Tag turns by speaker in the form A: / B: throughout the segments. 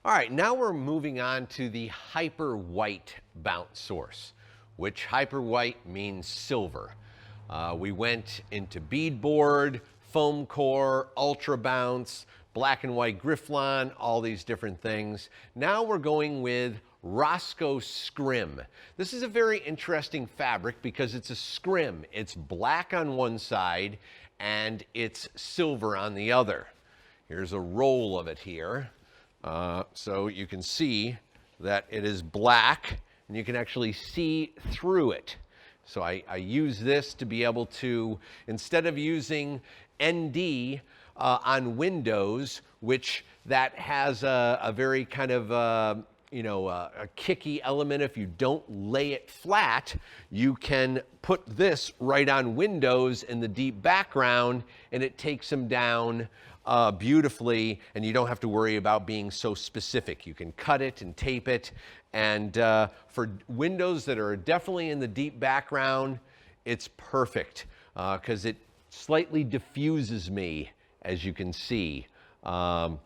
A: All right, now we're moving on to the hyper white bounce source, which hyper white means silver. We went into beadboard, foam core, ultra bounce, black and white Grifflon, all these different things. Now we're going with Roscoe scrim. This is a very interesting fabric because it's a scrim. It's black on one side and it's silver on the other. Here's a roll of it here. So you can see that it is black and you can actually see through it. So I use this to be able to, instead of using ND on windows, which that has a very kind of, a kicky element. If you don't lay it flat, you can put this right on windows in the deep background and it takes them down beautifully, and you don't have to worry about being so specific. You can cut it and tape it, and for windows that are definitely in the deep background, it's perfect because it slightly diffuses me, as you can see, and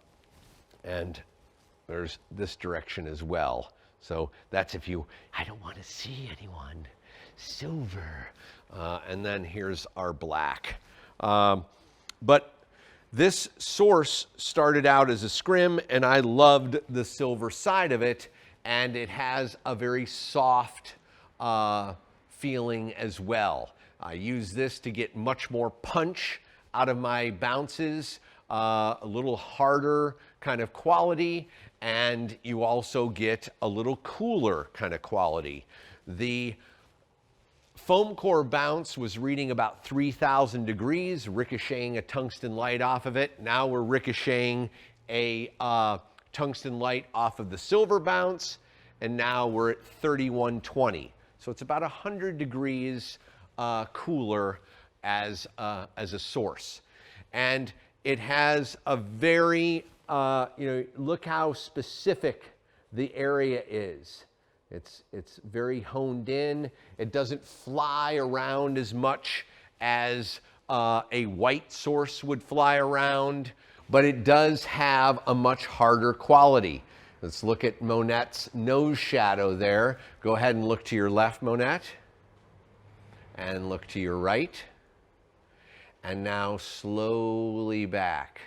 A: there's this direction as well. So that's if I don't want to see anyone, silver. And then here's our black. But this source started out as a scrim, and I loved the silver side of it, and it has a very soft feeling as well. I use this to get much more punch out of my bounces, a little harder kind of quality, and you also get a little cooler kind of quality. The foam core bounce was reading about 3,000 degrees, ricocheting a tungsten light off of it. Now we're ricocheting a tungsten light off of the silver bounce, and now we're at 3120. So it's about 100 degrees cooler as a source. And it has a very, look how specific the area is. It's very honed in. It doesn't fly around as much as a white source would fly around, but it does have a much harder quality. Let's look at Monette's nose shadow there. Go ahead and look to your left, Monette, and look to your right. And now slowly back.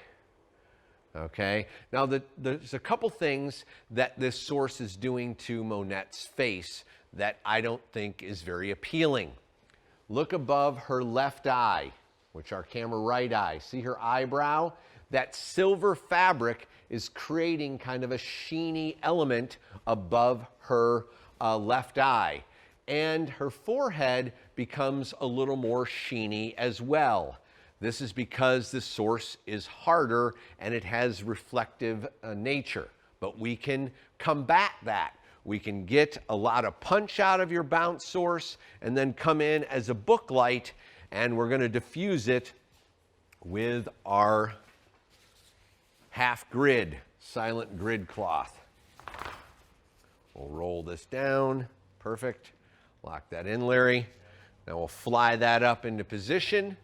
A: Okay, now there's a couple things that this source is doing to Monette's face that I don't think is very appealing. Look above her left eye, which our camera right eye. See her eyebrow? That silver fabric is creating kind of a sheeny element above her left eye. And her forehead becomes a little more sheeny as well. This is because the source is harder and it has reflective nature. But we can combat that. We can get a lot of punch out of your bounce source and then come in as a book light, and we're going to diffuse it with our half grid, silent grid cloth. We'll roll this down. Perfect. Lock that in, Larry. Now we'll fly that up into position.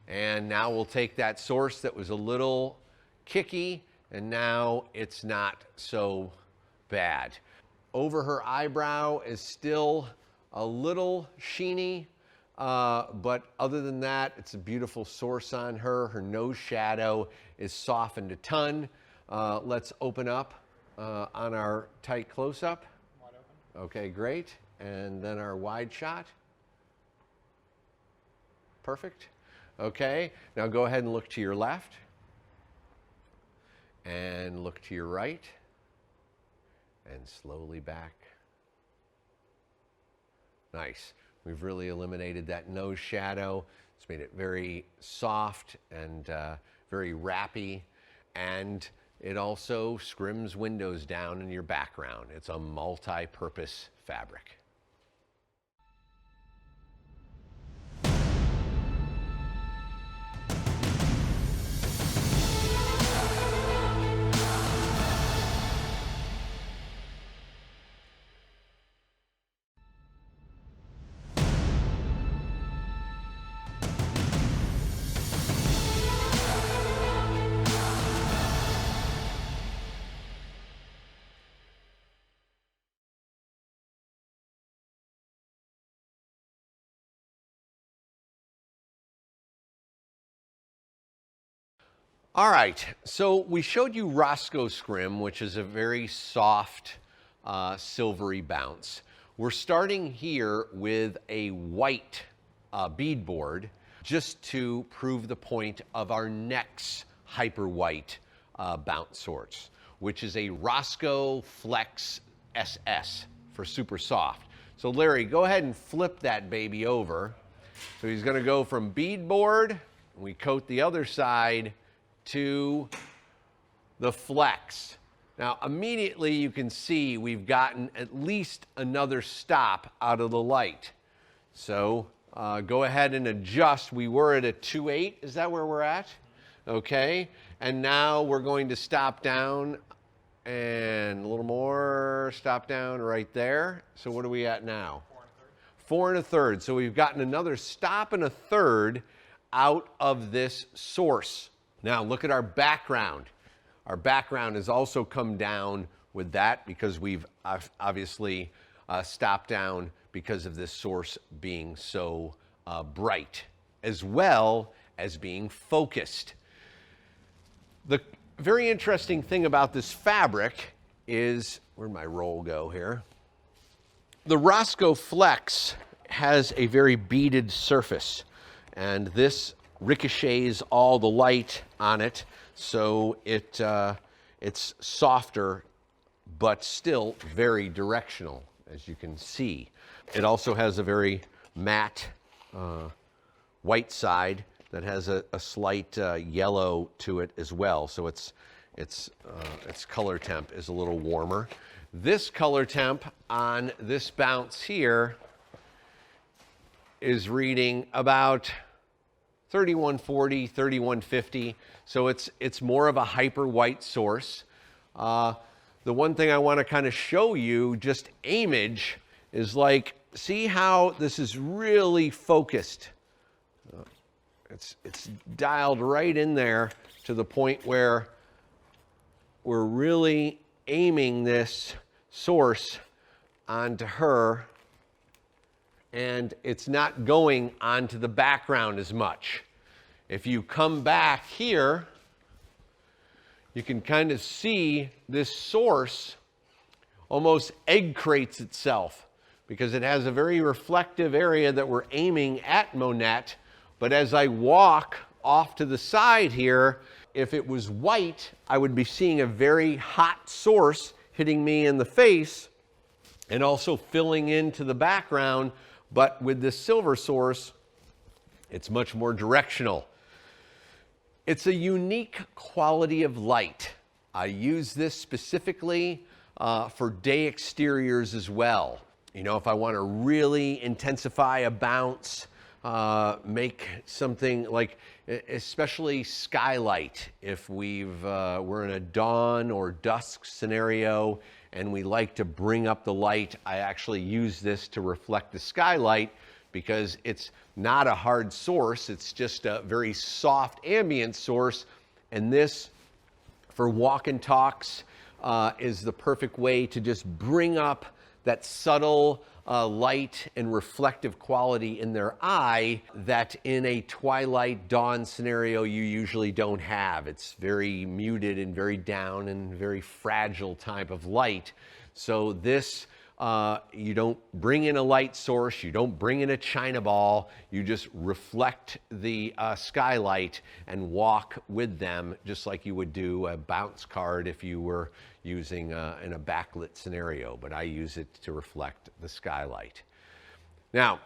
A: And now we'll take that source that was a little kicky, and now it's not so bad. Over her eyebrow is still a little sheeny, but other than that, it's a beautiful source on her. Her nose shadow is softened a ton. Let's open up on our tight close-up. Wide open. Okay, great. And then our wide shot. Perfect. Okay, now go ahead and look to your left and look to your right and slowly back. Nice. We've really eliminated that nose shadow. It's made it very soft and very wrappy, and it also scrims windows down in your background. It's a multi-purpose fabric. All right, so we showed you Roscoe Scrim, which is a very soft, silvery bounce. We're starting here with a white beadboard just to prove the point of our next hyper white bounce sorts, which is a Roscoe Flex SS for super soft. So Larry, go ahead and flip that baby over. So he's gonna go from beadboard, we coat the other side, to the Flex. Now immediately you can see we've gotten at least another stop out of the light. So go ahead and adjust. We were at a 2.8, is that where we're at? Okay, and now we're going to stop down and a little more, stop down right there. So what are we at now? 4 1/3. So we've gotten another stop and a third out of this source. Now look at our background. Our background has also come down with that because we've obviously stopped down because of this source being so bright, as well as being focused. The very interesting thing about this fabric is, where'd my roll go here? The Roscoe Flex has a very beaded surface, and this ricochets all the light on it, so it's softer, but still very directional, as you can see. It also has a very matte white side that has a slight yellow to it as well, so its color temp is a little warmer. This color temp on this bounce here is reading about 3140, 3150, so it's more of a hyper white source. The one thing I want to kind of show you, just image, is like, see how this is really focused. It's dialed right in there to the point where we're really aiming this source onto her, and it's not going onto the background as much. If you come back here, you can kind of see this source almost egg crates itself because it has a very reflective area that we're aiming at Monette. But as I walk off to the side here, if it was white, I would be seeing a very hot source hitting me in the face and also filling into the background. But with this silver source, it's much more directional. It's a unique quality of light. I use this specifically for day exteriors as well. You know, if I want to really intensify a bounce, make something like, especially skylight, if we're in a dawn or dusk scenario and we like to bring up the light, I actually use this to reflect the skylight because it's not a hard source, it's just a very soft ambient source, and this, for walk and talks, is the perfect way to just bring up that subtle light and reflective quality in their eye that in a twilight dawn scenario you usually don't have. It's very muted and very down and very fragile type of light. So this, you don't bring in a light source, you don't bring in a china ball, you just reflect the skylight and walk with them just like you would do a bounce card if you were using in a backlit scenario, but I use it to reflect the skylight. Now,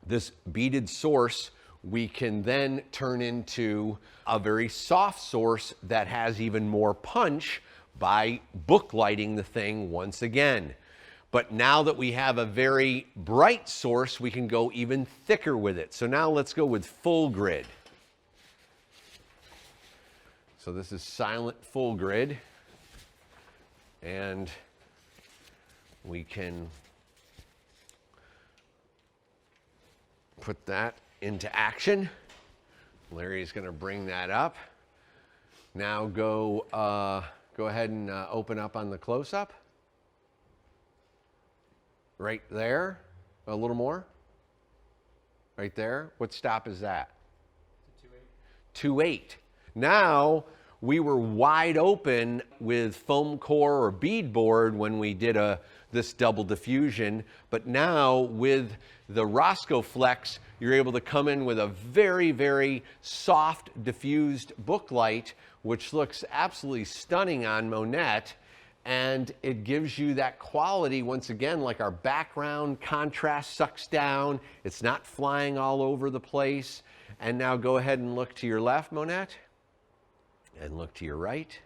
A: this beaded source we can then turn into a very soft source that has even more punch by book lighting the thing once again. But now that we have a very bright source, we can go even thicker with it. So now let's go with full grid. So this is silent full grid. And we can put that into action. Larry's going to bring that up. Now go ahead and open up on the close-up. Right there. A little more. Right there. What stop is that? 2.8. Now, we were wide open with foam core or beadboard when we did this double diffusion, but now with the Roscoe Flex, you're able to come in with a very, very soft diffused book light, which looks absolutely stunning on Monette, and it gives you that quality, once again, like our background contrast sucks down, it's not flying all over the place. And now go ahead and look to your left, Monette, and look to your right,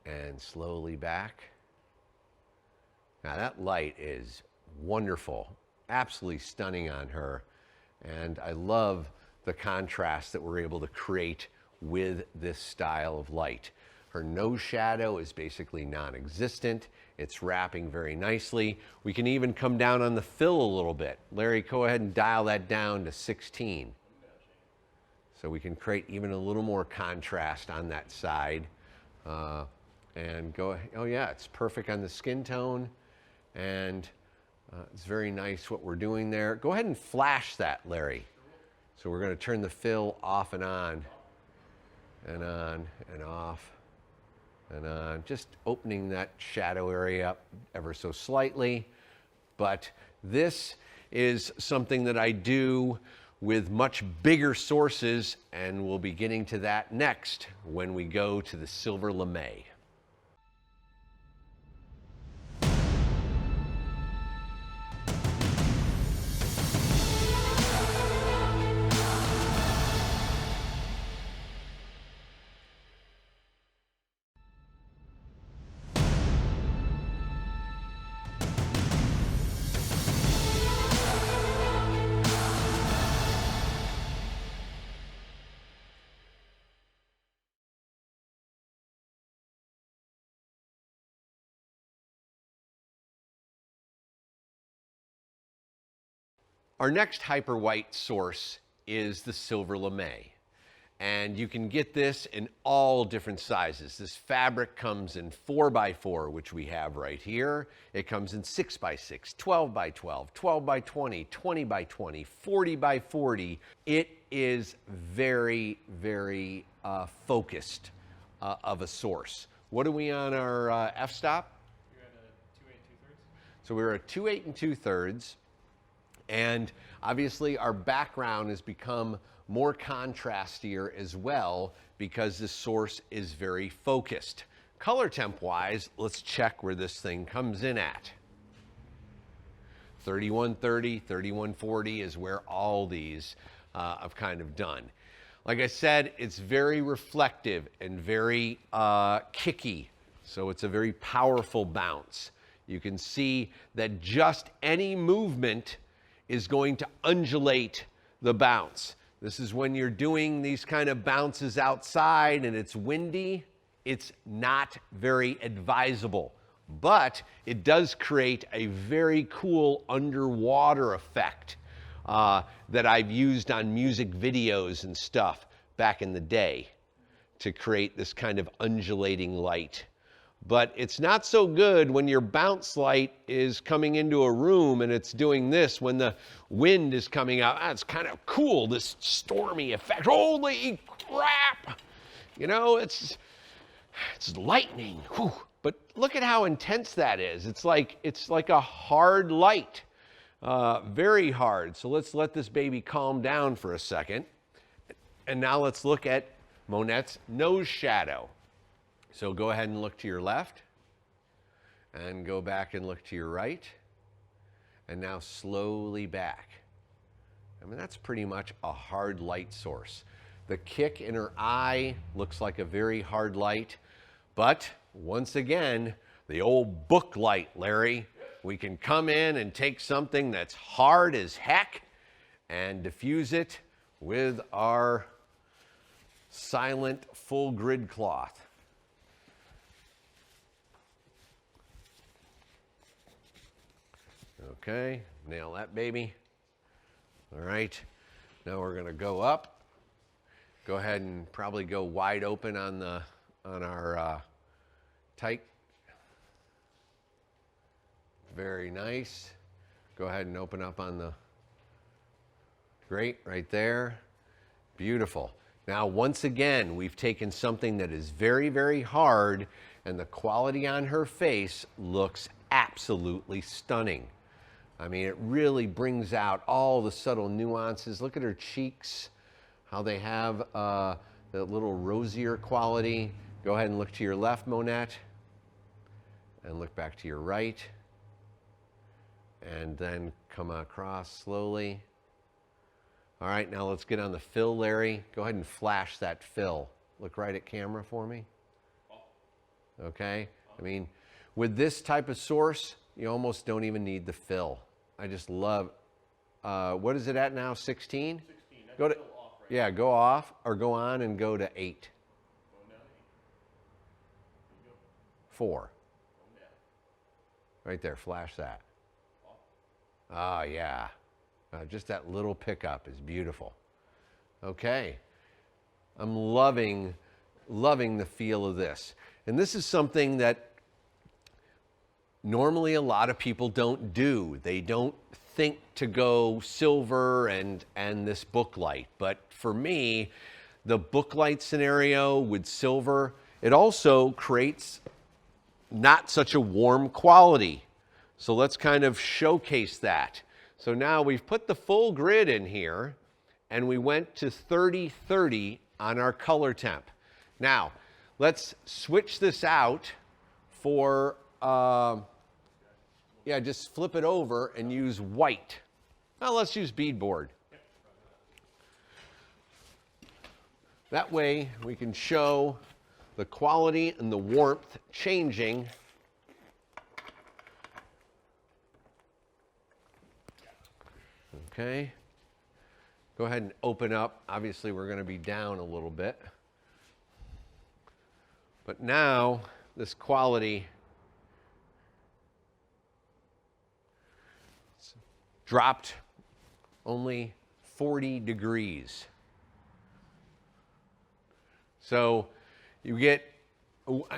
A: and slowly back. Now that light is wonderful, absolutely stunning on her, and I love the contrast that we're able to create with this style of light. Her nose shadow is basically non-existent. It's wrapping very nicely. We can even come down on the fill a little bit. Larry, go ahead and dial that down to 16. So we can create even a little more contrast on that side. And go, oh yeah, it's perfect on the skin tone. And it's very nice what we're doing there. Go ahead and flash that, Larry. So we're gonna turn the fill off and on and off and on, just opening that shadow area up ever so slightly. But this is something that I do with much bigger sources, and we'll be getting to that next when we go to the Silver Lame. Our next hyper white source is the Silver Lame. And you can get this in all different sizes. This fabric comes in 4x4, which we have right here. It comes in 6x6, 12x12, 12x20, 20x20, 40x40. It is very, very focused of a source. What are we on our f-stop?
B: You're at a 2 8 2/3.
A: So we're at 2 8 2/3. And obviously our background has become more contrastier as well because this source is very focused. Color temp wise, let's check where this thing comes in at. 3130, 3140 is where all these I've kind of done. Like I said, it's very reflective and very kicky. So it's a very powerful bounce. You can see that just any movement is going to undulate the bounce. This is when you're doing these kind of bounces outside and it's windy, it's not very advisable. But it does create a very cool underwater effect that I've used on music videos and stuff back in the day to create this kind of undulating light. But it's not so good when your bounce light is coming into a room and it's doing this when the wind is coming out. It's kind of cool, this stormy effect. Holy crap! You know, it's lightning. Whew. But look at how intense that is. It's like a hard light, very hard. So let's let this baby calm down for a second. And now let's look at Monette's nose shadow. So go ahead and look to your left and go back and look to your right and now slowly back. I mean, that's pretty much a hard light source. The kick in her eye looks like a very hard light, but once again, the old book light, Larry. We can come in and take something that's hard as heck and diffuse it with our silent full grid cloth. Okay, nail that baby. All right, now we're gonna go up. Go ahead and probably go wide open on our tight. Very nice. Go ahead and open up on the, great, right there. Beautiful. Now, once again, we've taken something that is very, very hard, and the quality on her face looks absolutely stunning. I mean, it really brings out all the subtle nuances. Look at her cheeks, how they have the little rosier quality. Go ahead and look to your left, Monette, and look back to your right, and then come across slowly. All right, now let's get on the fill, Larry. Go ahead and flash that fill. Look right at camera for me. Okay, I mean, with this type of source, you almost don't even need the fill. I just love, what is it at now, 16?
B: 16.
A: Go to,
B: Fill off right
A: yeah, go off or go on and go to 8.
B: Going down 8. There you go.
A: 4.
B: Going down.
A: Right there, flash that.
B: Off.
A: Ah, yeah. Just that little pickup is beautiful. Okay. I'm loving the feel of this. And this is something that normally a lot of people don't do. They don't think to go silver and this book light. But for me, the book light scenario with silver, it also creates not such a warm quality. So let's kind of showcase that. So now we've put the full grid in here, and we went to 30-30 on our color temp. Now, let's switch this out for, yeah, just flip it over and use white. Now let's use beadboard. That way we can show the quality and the warmth changing. Okay, go ahead and open up. Obviously, we're going to be down a little bit. But now, this quality dropped only 40 degrees. So you get,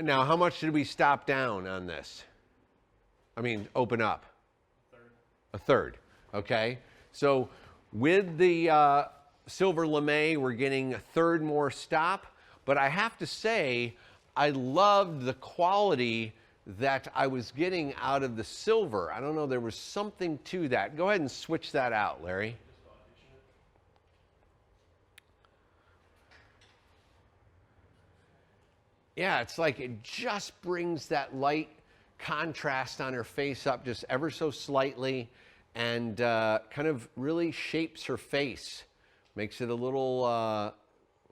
A: now how much did we stop down on this? I mean, open up. A third, okay? So with the silver lame, we're getting a third more stop, but I have to say, I loved the quality that I was getting out of the silver. I don't know, there was something to that. Go ahead and switch that out, Larry. Yeah, it's like it just brings that light contrast on her face up just ever so slightly, and kind of really shapes her face. Makes it a little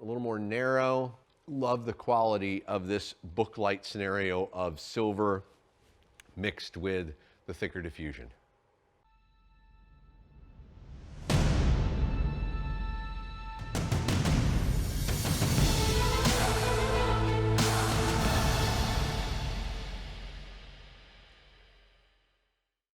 A: more narrow. Love the quality of this book light scenario of silver mixed with the thicker diffusion.